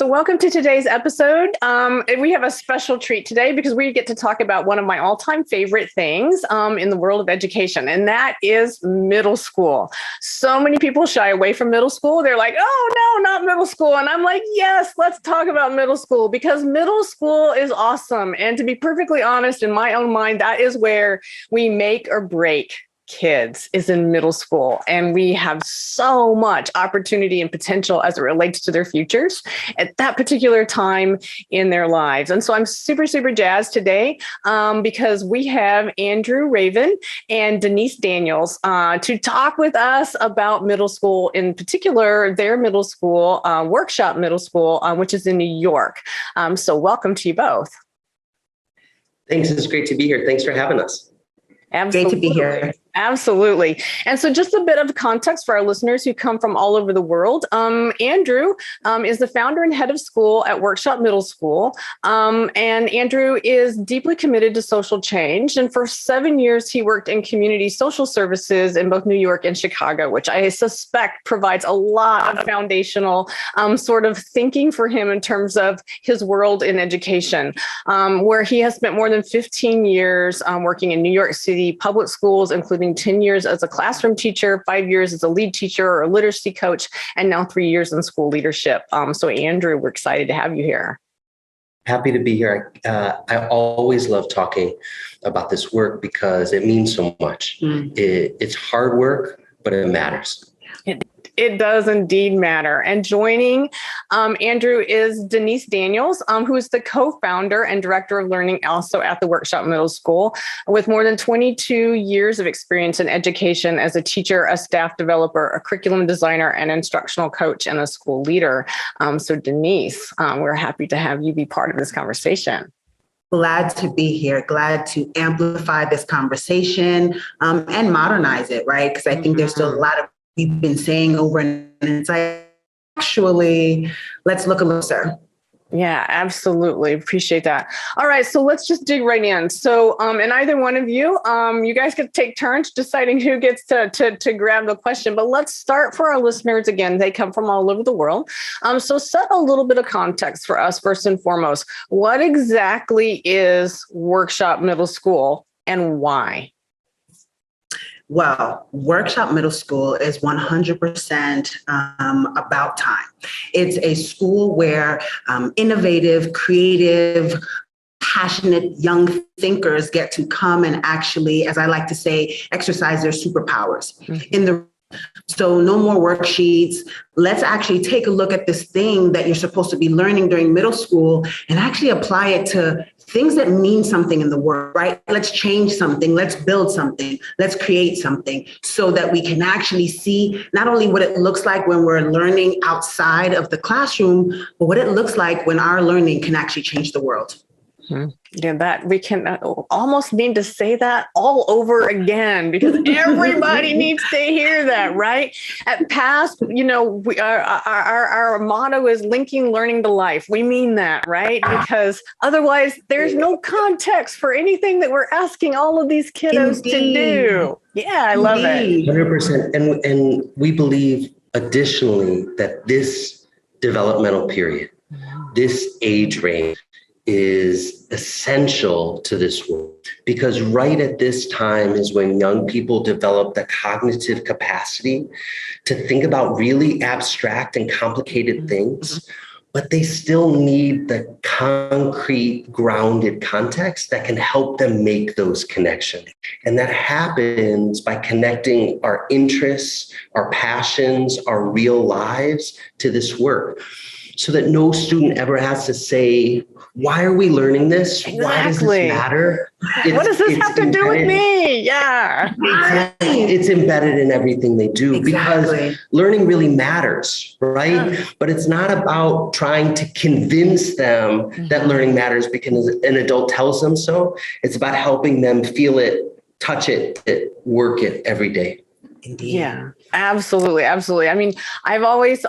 So welcome to today's episode. We have a special treat today because we get to talk about one of my all-time favorite things in the world of education, and that is middle school. So many people shy away from middle school. They're like, oh, no, not middle school. And I'm like, yes, let's talk about middle school because middle school is awesome. And to be perfectly honest, in my own mind, that is where we make or break kids is in middle school. And we have so much opportunity and potential as it relates to their futures at that particular time in their lives. And so I'm super, super jazzed today because we have Andrew Ravin and Denise Daniels to talk with us about middle school, in particular, their middle school, Workshop Middle School, which is in New York. So welcome to you both. Thanks. It's great to be here. Thanks for having us. Absolutely. Great to be here. Absolutely. And so just a bit of context for our listeners who come from all over the world. Andrew is the founder and head of school at Workshop Middle School. And Andrew is deeply committed to social change. And for 7 years, he worked in community social services in both New York and Chicago, which I suspect provides a lot of foundational sort of thinking for him in terms of his world in education, where he has spent more than 15 years working in New York City public schools, including 10 years as a classroom teacher, 5 years as a lead teacher or a literacy coach, and now 3 years in school leadership. So Andrew, we're excited to have you here. Happy to be here. I always love talking about this work because it means so much. It's hard work, but it matters. It does indeed matter. And joining Andrew is Denise Daniels, who is the co-founder and director of learning also at the Workshop Middle School, with more than 22 years of experience in education as a teacher, a staff developer, a curriculum designer, an instructional coach, and a school leader. So Denise, we're happy to have you be part of this conversation. Glad to be here. Glad to amplify this conversation and modernize it, right? Because I think there's still a lot of we've been saying over and it's like, actually, let's look a little closer. Yeah, absolutely. Appreciate that. All right. So let's just dig right in. So, and either one of you, you guys could take turns deciding who gets to grab the question, but let's start for our listeners. Again, they come from all over the world. So set a little bit of context for us first and foremost. What exactly is Workshop Middle School and why? Well, Workshop Middle School is 100% about time. It's a school where innovative, creative, passionate young thinkers get to come and actually, as I like to say, exercise their superpowers. So no more worksheets. Let's actually take a look at this thing that you're supposed to be learning during middle school and actually apply it to things that mean something in the world, right? Let's change something. Let's build something. Let's create something so that we can actually see not only what it looks like when we're learning outside of the classroom, but what it looks like when our learning can actually change the world. Yeah, that we can almost need to say that all over again because everybody needs to hear that, right? At PASP, our motto is linking learning to life. We mean that, right? Because otherwise there's no context for anything that we're asking all of these kiddos to do. Yeah, I love it. 100%. And we believe additionally that this developmental period, this age range, is essential to this world because right at this time is when young people develop the cognitive capacity to think about really abstract and complicated things, but they still need the concrete, grounded context that can help them make those connections. And that happens by connecting our interests, our passions, our real lives to this work so that no student ever has to say, why are we learning this? Exactly. Why does this matter? What does this have to do with me? Yeah. It's embedded in everything they do because learning really matters, right? Yeah. But it's not about trying to convince them that learning matters because an adult tells them so. It's about helping them feel it, touch it, work it every day. Indeed. Yeah. Absolutely. Absolutely. I mean, I've always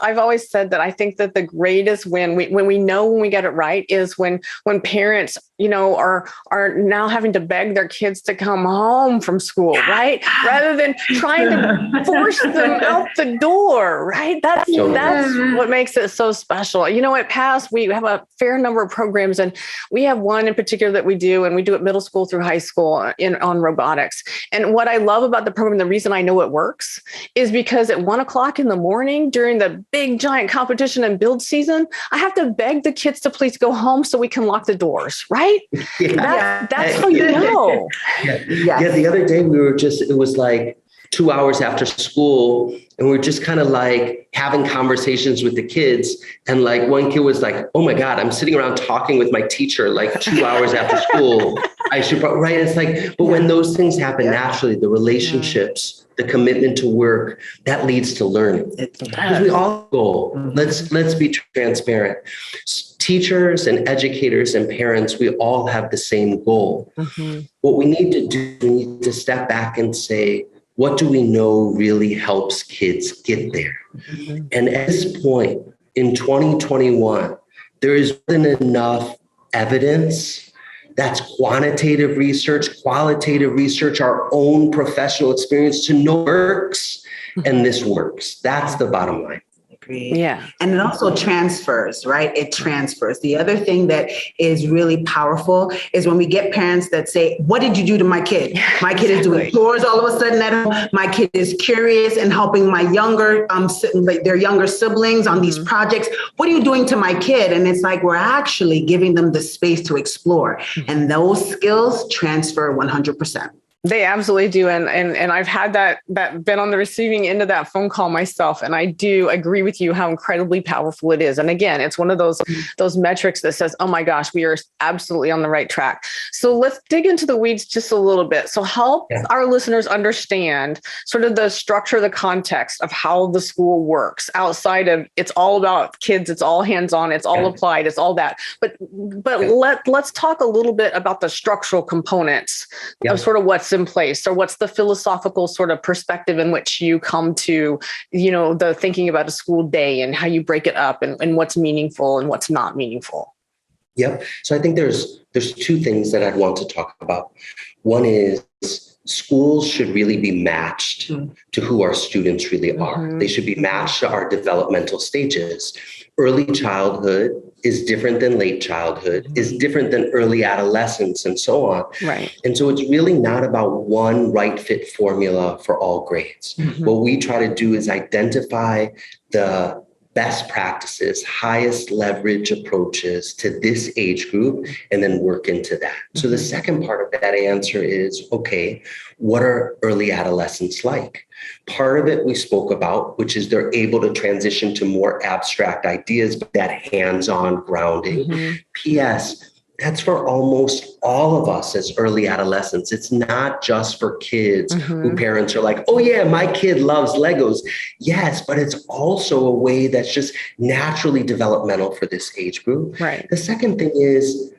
said that I think that the greatest when we know when we get it right is when parents, are now having to beg their kids to come home from school, right? Rather than trying to force them out the door, right? That's what makes it so special. At PASS, we have a fair number of programs, and we have one in particular that we do, and we do it middle school through high school on robotics. And what I love about the program, the reason I know it works is because at 1:00 in the morning during the big giant competition and build season, I have to beg the kids to please go home so we can lock the doors, right? Yeah. That's how you know. Yeah. The other day it was like 2 hours after school, and we're just kind of like having conversations with the kids. And like one kid was like, oh my God, I'm sitting around talking with my teacher like 2 hours after school. Right. It's like, but when those things happen naturally, the relationships, the commitment to work, that leads to learning. Because we all go, let's be transparent. Teachers and educators and parents, we all have the same goal. What we need to do, we need to step back and say, what do we know really helps kids get there? And at this point in 2021, there isn't enough evidence. That's quantitative research, qualitative research, our own professional experience to know works, and this works. That's the bottom line. Yeah. And it also transfers, right? It transfers. The other thing that is really powerful is when we get parents that say, what did you do to my kid? My kid is doing chores all of a sudden at home. My kid is curious and helping my their younger siblings on these projects. What are you doing to my kid? And it's like, we're actually giving them the space to explore. And those skills transfer 100%. They absolutely do. And I've had that been on the receiving end of that phone call myself. And I do agree with you how incredibly powerful it is. And again, it's one of those metrics that says, oh my gosh, we are absolutely on the right track. So let's dig into the weeds just a little bit. So help our listeners understand sort of the structure, the context of how the school works outside of it's all about kids. It's all hands-on. It's all applied. It's all that. But let's talk a little bit about the structural components of sort of what's in place, or what's the philosophical sort of perspective in which you come to, the thinking about a school day and how you break it up and what's meaningful and what's not meaningful. Yep. So I think there's two things that I'd want to talk about. One is schools should really be matched to who our students really are. They should be matched to our developmental stages. Early childhood is different than late childhood, is different than early adolescence, and so on. Right. And so it's really not about one right fit formula for all grades. What we try to do is identify the best practices, highest leverage approaches to this age group, and then work into that. So the second part of that answer is, okay, what are early adolescents like? Part of it we spoke about, which is they're able to transition to more abstract ideas, but that hands-on grounding. P.S., that's for almost all of us as early adolescents. It's not just for kids who parents are like, oh yeah, my kid loves Legos. Yes, but it's also a way that's just naturally developmental for this age group. Right. The second thing is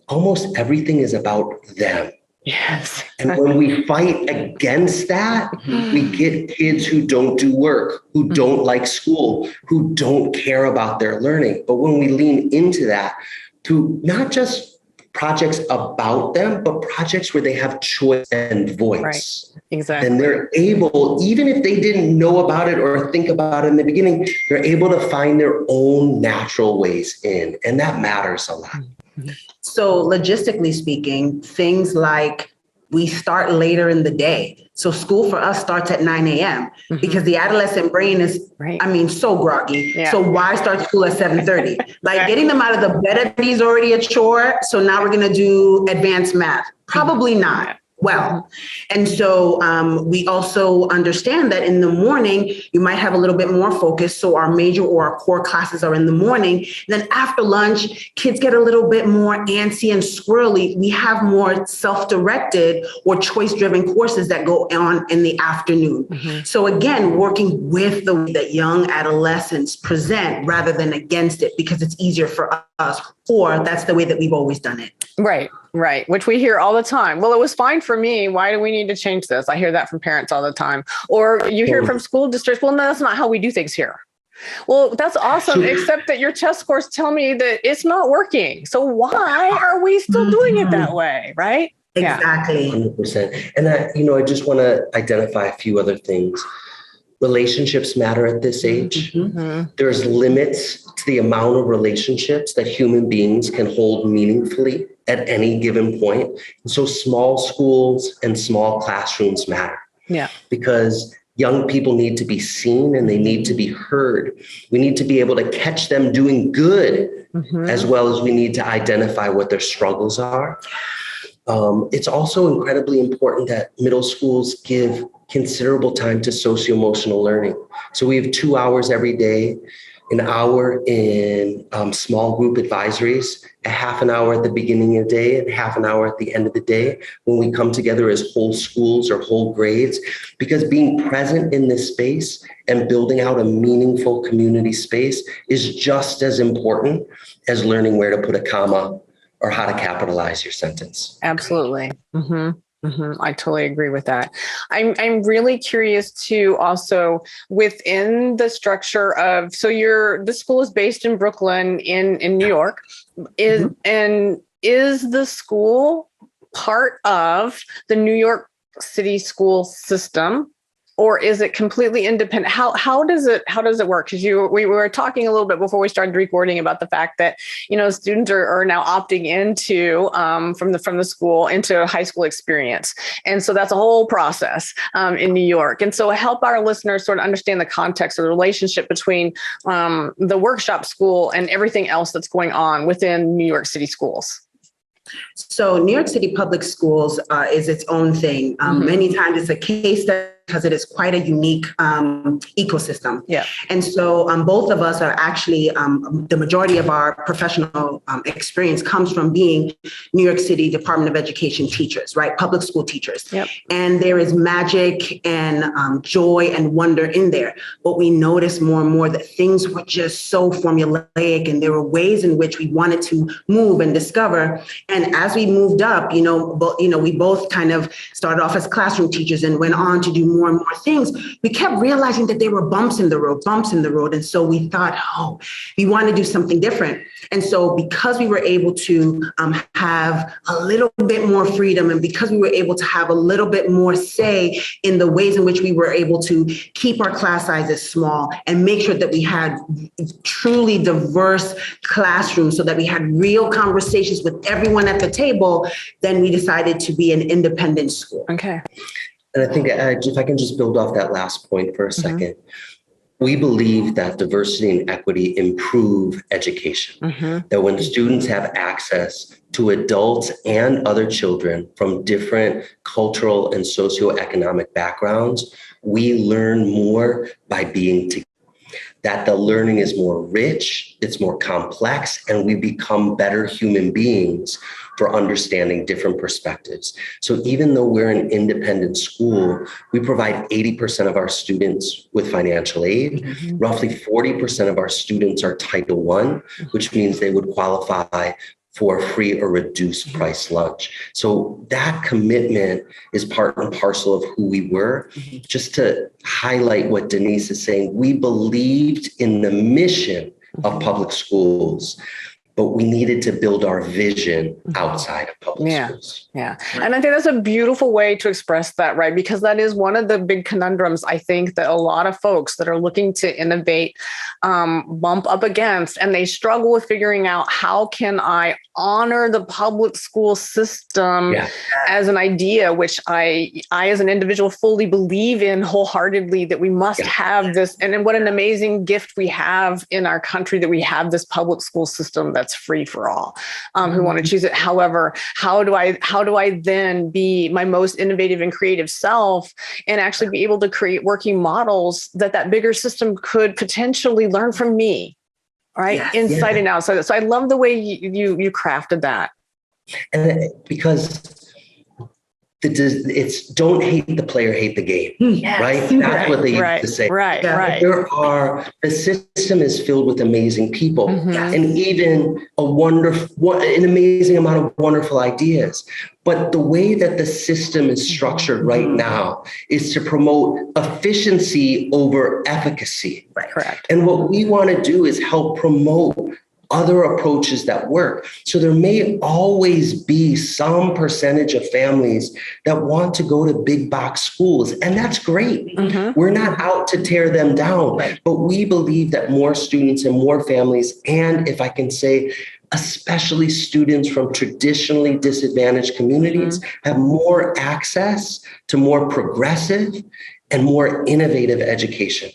almost everything is about them. Yes. And when we fight against that, we get kids who don't do work, who don't like school, who don't care about their learning. But when we lean into that, to not just projects about them, but projects where they have choice and voice. Right. Exactly. And they're able, even if they didn't know about it or think about it in the beginning, they're able to find their own natural ways in. And that matters a lot. So logistically speaking, things like we start later in the day. So school for us starts at 9 a.m. because the adolescent brain is, so groggy. Yeah. So why start school at 7:30? Like getting them out of the bed is already a chore. So now we're going to do advanced math. Probably not. Well, and so we also understand that in the morning, you might have a little bit more focus. So our major or our core classes are in the morning. Then after lunch, kids get a little bit more antsy and squirrely. We have more self-directed or choice-driven courses that go on in the afternoon. So again, working with the way that young adolescents present rather than against it, because it's easier for us, or that's the way that we've always done it. Right. Right. Which we hear all the time. Well, it was fine for me. Why do we need to change this? I hear that from parents all the time. Or you hear from school districts. Well, no, that's not how we do things here. Well, that's awesome, except that your test scores tell me that it's not working. So why are we still doing it that way? Right. Exactly. 100%. And I just want to identify a few other things. Relationships matter at this age. Mm-hmm. There's limits to the amount of relationships that human beings can hold meaningfully at any given point. And so small schools and small classrooms matter. Yeah. Because young people need to be seen and they need to be heard. We need to be able to catch them doing good, as well as we need to identify what their struggles are. It's also incredibly important that middle schools give considerable time to socio-emotional learning. So we have 2 hours every day, an hour in small group advisories, a half an hour at the beginning of the day, and half an hour at the end of the day when we come together as whole schools or whole grades, because being present in this space and building out a meaningful community space is just as important as learning where to put a comma or how to capitalize your sentence. Absolutely. I totally agree with that. I'm really curious to also within the structure of, this school is based in Brooklyn in New York. Is the school part of the New York City school system? Or is it completely independent? How does it work? Because we were talking a little bit before we started recording about the fact that students are now opting into from the school into a high school experience, and so that's a whole process in New York. And so help our listeners sort of understand the context of the relationship between the workshop school and everything else that's going on within New York City schools. So New York City public schools is its own thing. Many times it's a case study because it is quite a unique ecosystem. Yeah. And so both of us are actually, the majority of our professional experience comes from being New York City Department of Education teachers, right? Public school teachers. Yep. And there is magic and joy and wonder in there. But we noticed more and more that things were just so formulaic, and there were ways in which we wanted to move and discover. And as we moved up, we both kind of started off as classroom teachers and went on to do more and more things. We kept realizing that there were bumps in the road. And so we thought, we want to do something different. And so because we were able to have a little bit more freedom, and because we were able to have a little bit more say in the ways in which we were able to keep our class sizes small and make sure that we had truly diverse classrooms so that we had real conversations with everyone at the table, then we decided to be an independent school. Okay. And I think if I can just build off that last point for a second, we believe that diversity and equity improve education, that when students have access to adults and other children from different cultural and socioeconomic backgrounds, we learn more by being together. That the learning is more rich, it's more complex, and we become better human beings for understanding different perspectives. So even though we're an independent school, we provide 80% of our students with financial aid. Roughly 40% of our students are Title I, which means they would qualify for free or reduced price lunch. So that commitment is part and parcel of who we were. Just to highlight what Denise is saying, we believed in the mission of public schools, but we needed to build our vision outside of public schools. Yeah. And I think that's a beautiful way to express that, right? Because that is one of the big conundrums, I think, that a lot of folks that are looking to innovate bump up against, and they struggle with figuring out, how can I honor the public school system as an idea, which I as an individual fully believe in wholeheartedly, that we must have this. And then what an amazing gift we have in our country, that we have this public school system that's free for all who want to choose it. However, how do I then be my most innovative and creative self and actually be able to create working models that bigger system could potentially learn from me, right? Inside and outside. So I love the way you crafted that. And because it's don't hate the player, hate the game, Yes. right? That's what they used to say. Right. The system is filled with amazing people and even an amazing amount of wonderful ideas. But the way that the system is structured right now is to promote efficiency over efficacy. Right. Correct. And what we want to do is help promote other approaches that work. So there may always be some percentage of families that want to go to big box schools, and that's great. We're not out to tear them down, but we believe that more students and more families, and if I can say, especially students from traditionally disadvantaged communities, have more access to more progressive and more innovative education.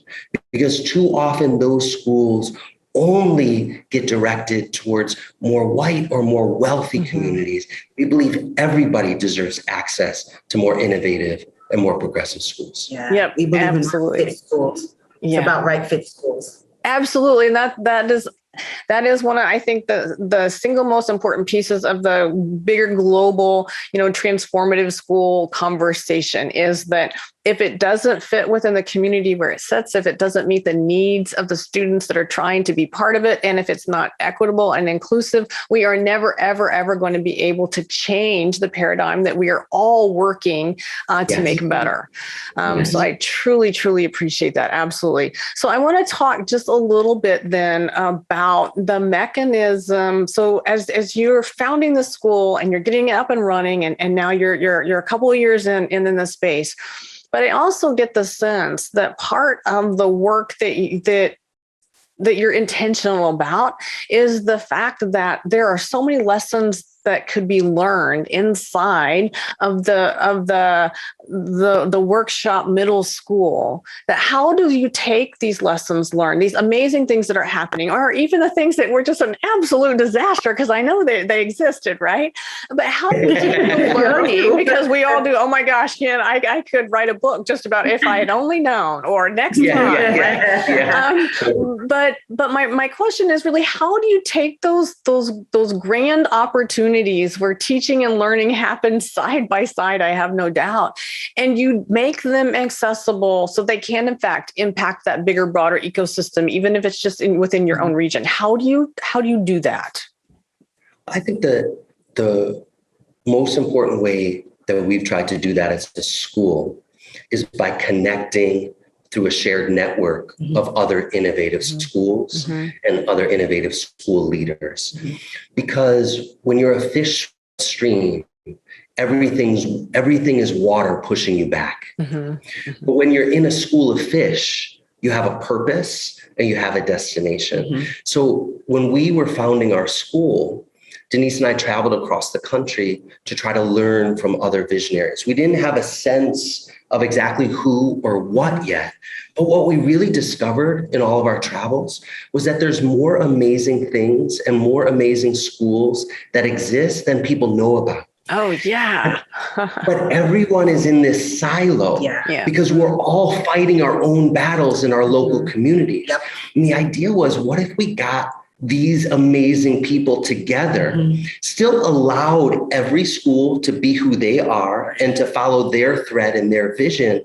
Because too often those schools only get directed towards more white or more wealthy communities. We believe everybody deserves access to more innovative and more progressive schools. Yeah. Yep, We believe absolutely. in right fit schools. It's about right fit schools. Absolutely. And that is one of, I think, the single most important pieces of the bigger global, transformative school conversation is that if it doesn't fit within the community where it sits, if it doesn't meet the needs of the students that are trying to be part of it, and if it's not equitable and inclusive, we are never, ever, ever going to be able to change the paradigm that we are all working to make better. So I truly, truly appreciate that. Absolutely. So I want to talk just a little bit then about the mechanism. So as you're founding the school and you're getting it up and running, and now you're a couple of years in the space. But I also get the sense that part of the work that you're intentional about is the fact that there are so many lessons that could be learned inside of the workshop middle school. That how do you take these lessons learned, these amazing things that are happening, or even the things that were just an absolute disaster, because I know they existed, right? But how do you take the learning? Because we all do. Oh my gosh, Ken, I could write a book just about if I had only known, or next time. Right? But my question is really, how do you take those grand opportunities where teaching and learning happen side by side, I have no doubt, and you make them accessible so they can in fact impact that bigger, broader ecosystem, even if it's just within your own region? How do you do that? I think the most important way that we've tried to do that as a school is by connecting through a shared network of other innovative schools and other innovative school leaders. Because when you're a fish stream, everything is water pushing you back. But when you're in a school of fish, you have a purpose and you have a destination. So when we were founding our school, Denise and I traveled across the country to try to learn from other visionaries. We didn't have a sense of exactly who or what yet. But what we really discovered in all of our travels was that there's more amazing things and more amazing schools that exist than people know about. Oh, yeah. But everyone is in this silo because we're all fighting our own battles in our local communities. And the idea was, what if we got these amazing people together, still allowed every school to be who they are and to follow their thread and their vision?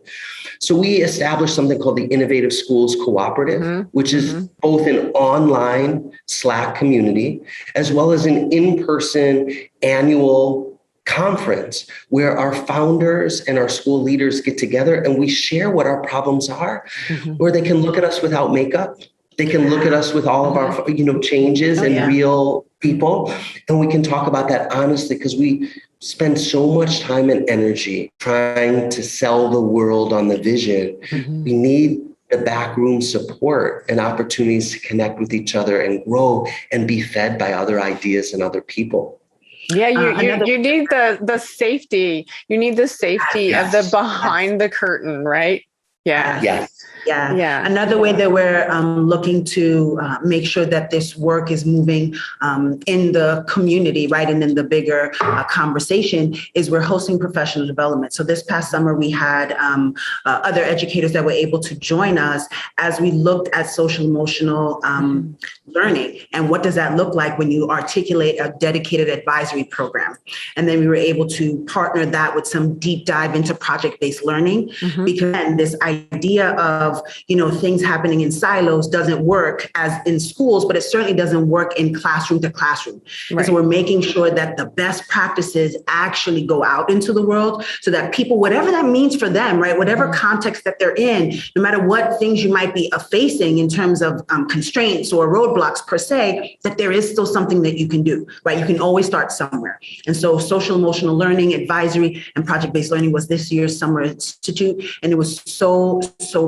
So we established something called the Innovative Schools Cooperative, which is both an online Slack community, as well as an in-person annual conference where our founders and our school leaders get together and we share what our problems are, where they can look at us without makeup. They can look at us with all of our, changes and real people. And we can talk about that honestly, because we spend so much time and energy trying to sell the world on the vision. We need the backroom support and opportunities to connect with each other and grow and be fed by other ideas and other people. Yeah, you need the safety. You need the safety of the behind the curtain, right? Yeah. Another way that we're looking to make sure that this work is moving in the community, right, and in the bigger conversation is we're hosting professional development. So this past summer, we had other educators that were able to join us as we looked at social emotional learning. And what does that look like when you articulate a dedicated advisory program? And then we were able to partner that with some deep dive into project-based learning, because this idea of, things happening in silos doesn't work as in schools, but it certainly doesn't work in classroom to classroom. Right. And so we're making sure that the best practices actually go out into the world so that people, whatever that means for them, right, whatever context that they're in, no matter what things you might be facing in terms of constraints or roadblocks per se, that there is still something that you can do, right? You can always start somewhere. And so social emotional learning, advisory, and project-based learning was this year's Summer Institute. And it was so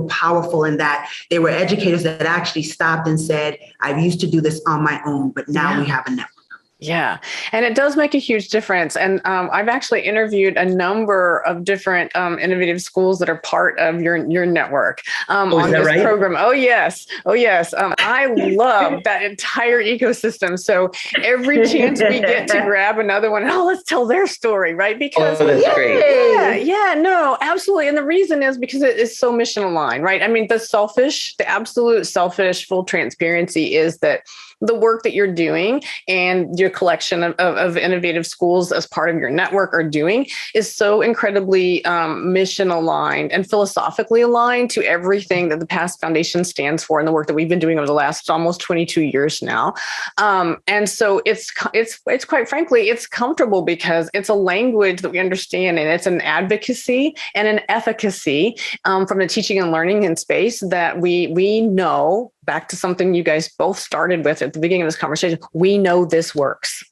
powerful in that they were educators that actually stopped and said, I used to do this on my own, but now we have a network. Yeah. And it does make a huge difference. And I've actually interviewed a number of different innovative schools that are part of your network on this program. Oh, yes. I love that entire ecosystem. So every chance we get to grab another one, let's tell their story, right? Because that's great. Yeah, no, absolutely. And the reason is because it is so mission aligned, right? I mean, the absolute selfish, full transparency is that the work that you're doing and your collection of innovative schools as part of your network are doing is so incredibly mission aligned and philosophically aligned to everything that the Past Foundation stands for and the work that we've been doing over the last almost 22 years now. And so it's quite frankly, it's comfortable because it's a language that we understand, and it's an advocacy and an efficacy from the teaching and learning in space that we know. Back to something you guys both started with at the beginning of this conversation. We know this works.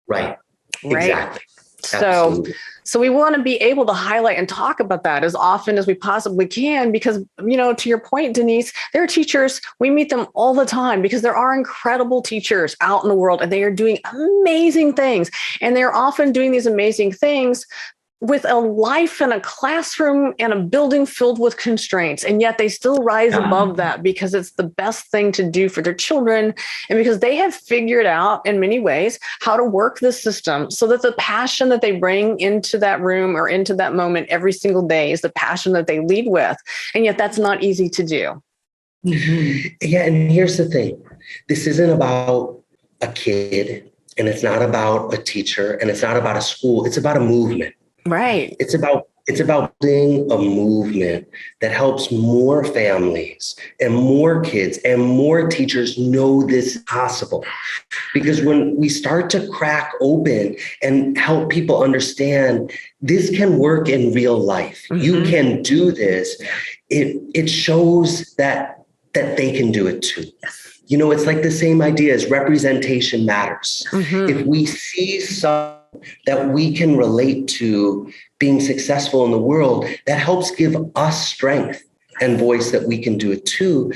Right. Exactly. So we want to be able to highlight and talk about that as often as we possibly can, because, to your point, Denise, there are teachers, we meet them all the time because there are incredible teachers out in the world and they are doing amazing things. And they're often doing these amazing things with a life and a classroom and a building filled with constraints. And yet they still rise above that because it's the best thing to do for their children. And because they have figured out in many ways how to work the system so that the passion that they bring into that room or into that moment every single day is the passion that they lead with. And yet that's not easy to do. Yeah. And here's the thing. This isn't about a kid, and it's not about a teacher, and it's not about a school. It's about a movement. Right. It's about building a movement that helps more families and more kids and more teachers know this is possible. Because when we start to crack open and help people understand this can work in real life, you can do this, it shows that they can do it too. It's like the same idea as representation matters. If we see some that we can relate to being successful in the world, that helps give us strength and voice that we can do it too.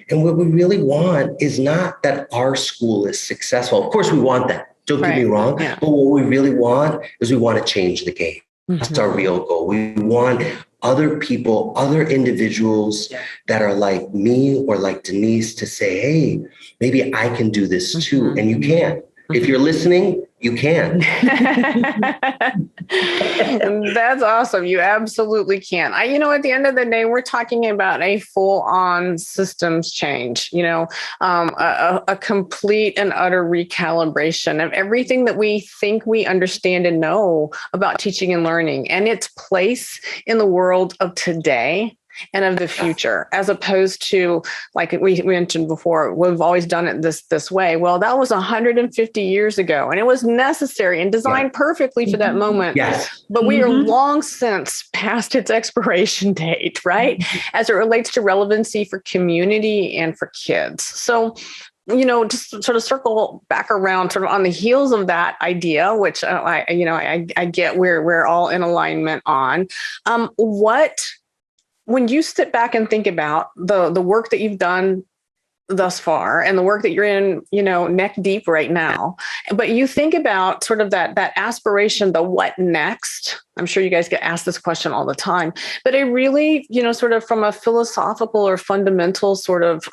And what we really want is not that our school is successful. Of course, we want that. Don't get me wrong. Yeah. But what we really want is we want to change the game. That's our real goal. We want other people, other individuals that are like me or like Denise to say, hey, maybe I can do this too. And you can. If you're listening, you can. That's awesome. You absolutely can. At the end of the day, we're talking about a full-on systems change, a complete and utter recalibration of everything that we think we understand and know about teaching and learning and its place in the world of today and of the future, as opposed to, like we mentioned before, we've always done it this way. Well, that was 150 years ago, and it was necessary and designed perfectly for that moment. Yes. But we are long since past its expiration date, right? As it relates to relevancy for community and for kids. So, just sort of circle back around sort of on the heels of that idea, which I get we're all in alignment on. When you sit back and think about the work that you've done thus far and the work that you're in, neck deep right now, but you think about sort of that aspiration, the what next? I'm sure you guys get asked this question all the time, but it really, sort of from a philosophical or fundamental sort of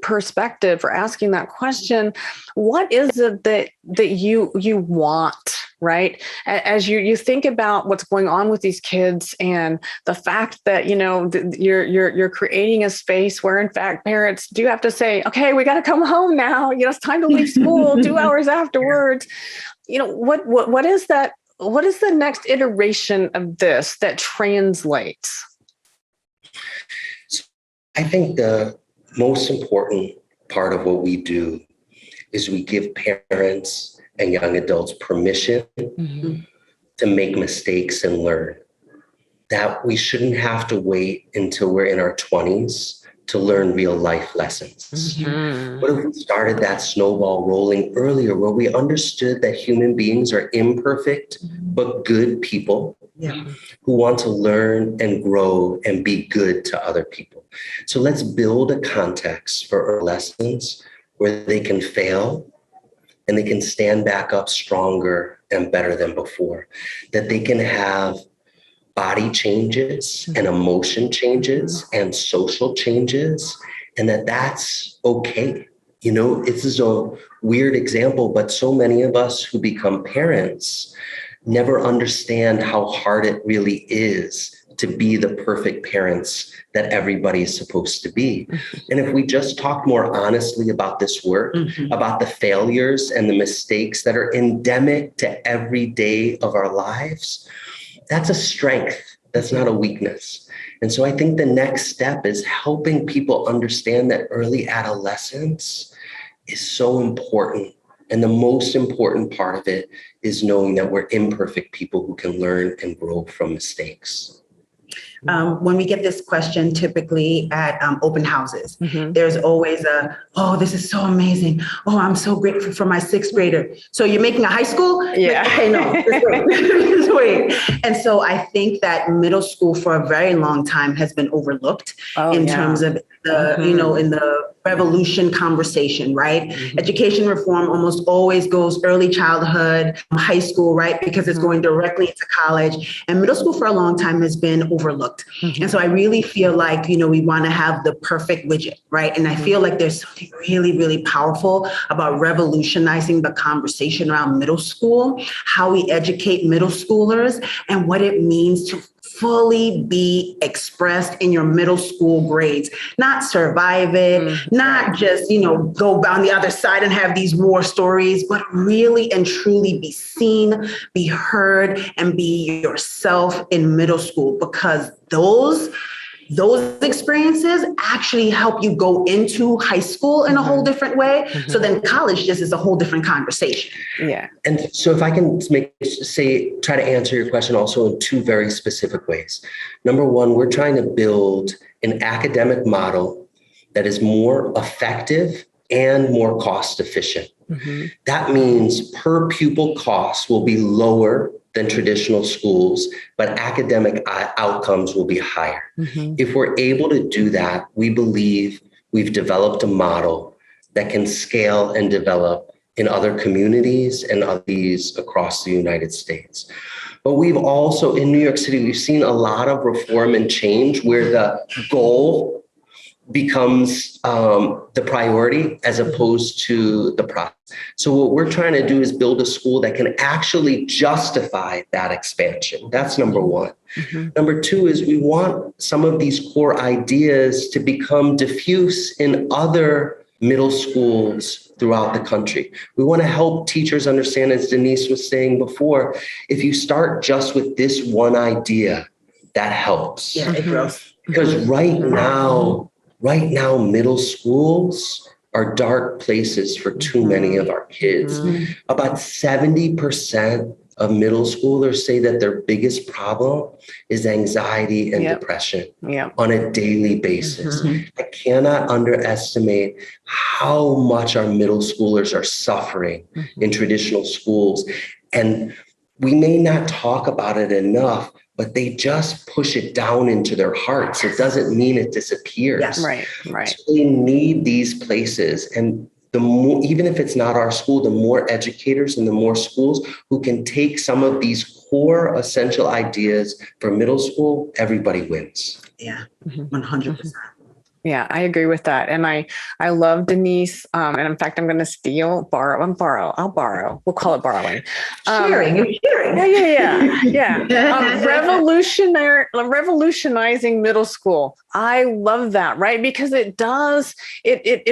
perspective for asking that question, what is it that you want right? As you think about what's going on with these kids and the fact that, you're creating a space where in fact parents do have to say, okay, we got to come home now. It's time to leave school 2 hours afterwards. What is that? What is the next iteration of this that translates? I think the most important part of what we do is we give parents and young adults permission to make mistakes and learn. That we shouldn't have to wait until we're in our 20s to learn real life lessons. What if we started that snowball rolling earlier, where we understood that human beings are imperfect, but good people who want to learn and grow and be good to other people. So let's build a context for our lessons where they can fail and they can stand back up stronger and better than before, that they can have body changes and emotion changes and social changes, and that's okay. This is a weird example, but so many of us who become parents never understand how hard it really is to be the perfect parents that everybody is supposed to be. And if we just talk more honestly about this work, about the failures and the mistakes that are endemic to every day of our lives, that's a strength. That's not a weakness. And so I think the next step is helping people understand that early adolescence is so important. And the most important part of it is knowing that we're imperfect people who can learn and grow from mistakes. When we get this question, typically at open houses, there's always oh, this is so amazing. Oh, I'm so grateful for my sixth grader. So you're making a high school? Yeah. Like, okay, no, just wait. Just wait. And so I think that middle school for a very long time has been overlooked terms of the, in the revolution conversation, right? Education reform almost always goes early childhood, high school, right? Because it's going directly into college. And middle school for a long time has been overlooked. And so I really feel like, we want to have the perfect widget, right? And I feel like there's something really, really powerful about revolutionizing the conversation around middle school, how we educate middle schoolers, and what it means to fully be expressed in your middle school grades, not survive it, not just, go on the other side and have these war stories, but really and truly be seen, be heard, and be yourself in middle school, because those experiences actually help you go into high school in a whole different way. So then college just is a whole different conversation. Yeah. And so if I can try to answer your question also in two very specific ways. Number one, we're trying to build an academic model that is more effective and more cost efficient. That means per pupil costs will be lower than traditional schools, but academic outcomes will be higher. If we're able to do that, we believe we've developed a model that can scale and develop in other communities and others across the United States. But we've also, in New York City, we've seen a lot of reform and change where the goal becomes the priority as opposed to the process. So what we're trying to do is build a school that can actually justify that expansion. That's number one. Number two is we want some of these core ideas to become diffuse in other middle schools throughout the country. We want to help teachers understand, as Denise was saying before, if you start just with this one idea, that helps. Yeah, it grows. Because right now, middle schools are dark places for too many of our kids. About 70% of middle schoolers say that their biggest problem is anxiety and depression on a daily basis. I cannot underestimate how much our middle schoolers are suffering in traditional schools. And we may not talk about it enough, but they just push it down into their hearts. It doesn't mean it disappears. Yes. Right. So we need these places. And the more, even if it's not our school, the more educators and the more schools who can take some of these core essential ideas for middle school, everybody wins. Yeah, 100%. Yeah, I agree with that. And I love Denise. And in fact, I'm going to I'll borrow. We'll call it borrowing. Sharing, you're sharing. Yeah. Revolutionizing middle school. I love that, right? Because it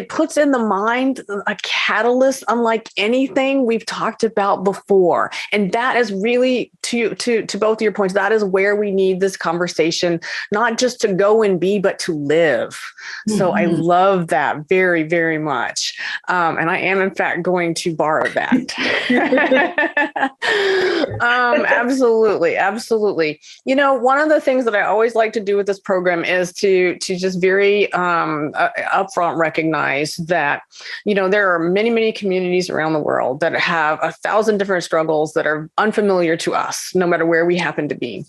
puts in the mind a catalyst unlike anything we've talked about before. And that is really, to both of your points, that is where we need this conversation, not just to go and be, but to live. So I love that very, very much. And I am, in fact, going to borrow that. Absolutely. Absolutely. One of the things that I always like to do with this program is to just very upfront recognize that, there are many, many communities around the world that have 1,000 different struggles that are unfamiliar to us, no matter where we happen to be.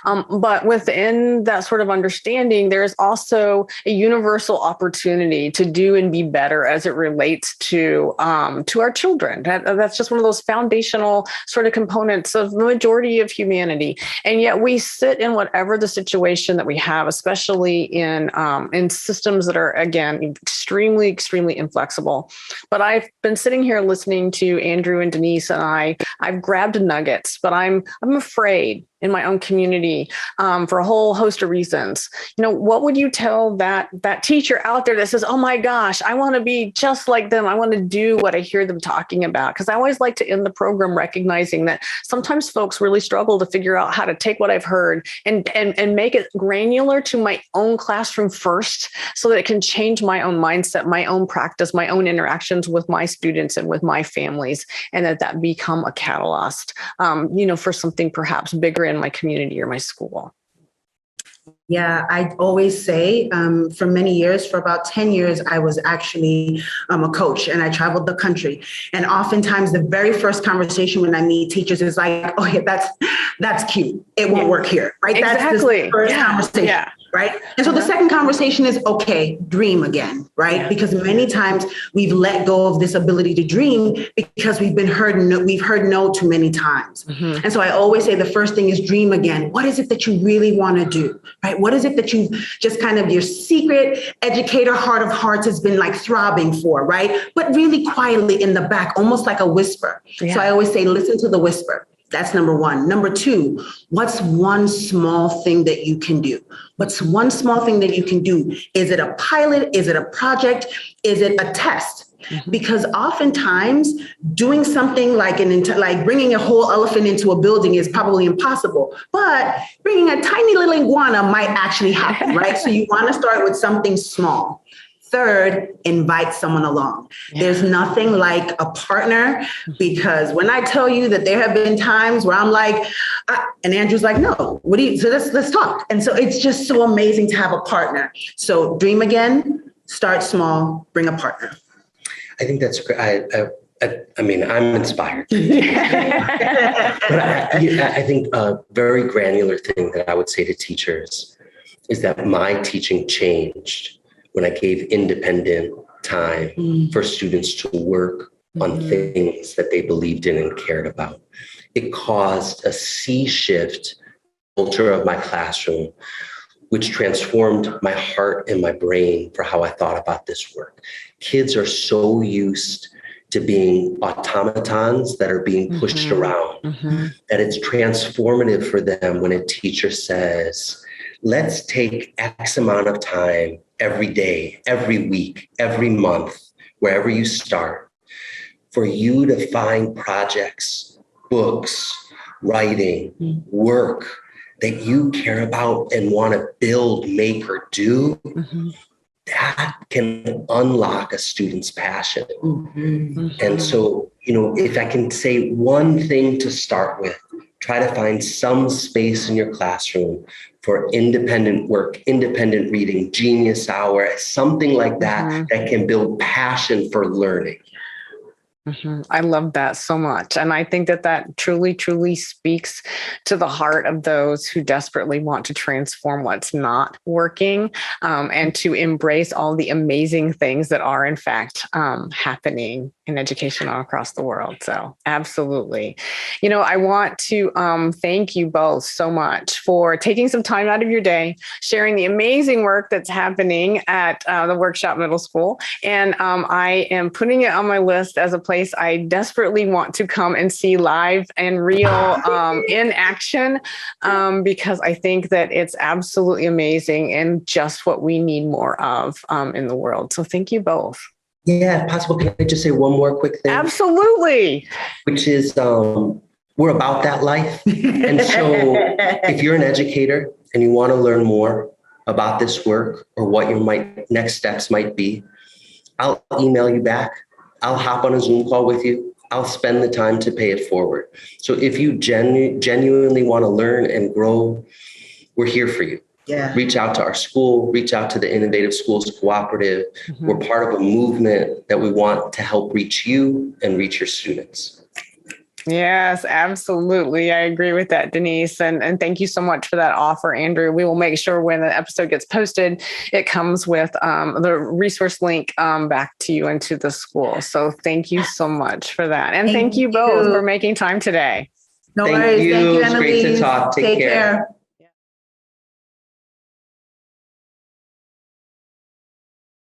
But within that sort of understanding, there is also a universal opportunity to do and be better as it relates to our children. That's just one of those foundational sort of components of the majority of humanity. And yet we sit in whatever the situation that we have, especially in systems that are, again, extremely, extremely inflexible. But I've been sitting here listening to Andrew and Denise, and I've grabbed nuggets, but I'm afraid in my own community for a whole host of reasons. What would you tell that teacher out there that says, oh my gosh, I want to be just like them. I want to do what I hear them talking about? Because I always like to end the program recognizing that sometimes folks really struggle to figure out how to take what I've heard and make it granular to my own classroom first, so that it can change my own mindset, my own practice, my own interactions with my students and with my families, and that become a catalyst, for something perhaps bigger in my community or my school. Yeah, I always say for many years, for about 10 years, I was actually a coach, and I traveled the country. And oftentimes the very first conversation when I meet teachers is like, oh, yeah, that's cute. It won't work here, right? Exactly. That's the first conversation. Yeah. Right. And so the second conversation is, okay, dream again, right? Yeah. Because many times we've let go of this ability to dream because we've heard no too many times. Mm-hmm. And so I always say the first thing is dream again. What is it that you really want to do, right? What is it that you just kind of your secret educator heart of hearts has been like throbbing for, right? But really quietly in the back, almost like a whisper. Yeah. So I always say, listen to the whisper. That's number one. Number two, what's one small thing that you can do? What's one small thing that you can do? Is it a pilot? Is it a project? Is it a test? Mm-hmm. Because oftentimes doing something like bringing a whole elephant into a building is probably impossible, but bringing a tiny little iguana might actually happen, right? So you want to start with something small. Third, invite someone along. Yeah. There's nothing like a partner, because when I tell you that there have been times where I'm like, and Andrew's like, no, so let's talk. And so it's just so amazing to have a partner. So dream again, start small, bring a partner. I think that's great. I mean, I'm inspired. But I think a very granular thing that I would say to teachers is that my teaching changed when I gave independent time for students to work on things that they believed in and cared about. It caused a sea shift culture of my classroom, which transformed my heart and my brain for how I thought about this work. Kids are so used to being automatons that are being pushed around, that it's transformative for them when a teacher says, let's take X amount of time every day, every week, every month, wherever you start, for you to find projects, books, writing, work that you care about and want to build, make, or do. That can unlock a student's passion. And so, if I can say one thing to start with, try to find some space in your classroom for independent work, independent reading, genius hour, something like that, that can build passion for learning. I love that so much. And I think that that truly, truly speaks to the heart of those who desperately want to transform what's not working, and to embrace all the amazing things that are, in fact, happening in education all across the world. So absolutely. I want to thank you both so much for taking some time out of your day, sharing the amazing work that's happening at the Workshop Middle School. And I am putting it on my list as a place I desperately want to come and see live and real in action, because I think that it's absolutely amazing and just what we need more of in the world. So thank you both. Yeah, if possible, can I just say one more quick thing? Absolutely. Which is we're about that life. And so if you're an educator and you want to learn more about this work or what your next steps might be, I'll email you back. I'll hop on a Zoom call with you. I'll spend the time to pay it forward. So if you genuinely want to learn and grow, we're here for you. Yeah. Reach out to our school, reach out to the Innovative Schools Cooperative. Mm-hmm. We're part of a movement that we want to help reach you and reach your students. Yes, absolutely. I agree with that, Denise. And thank you so much for that offer, Andrew. We will make sure when the episode gets posted, it comes with the resource link back to you and to the school. So thank you so much for that. And thank you both for making time today. No worries. Thank you. Thank you, It's great to Annalies. talk. Take care.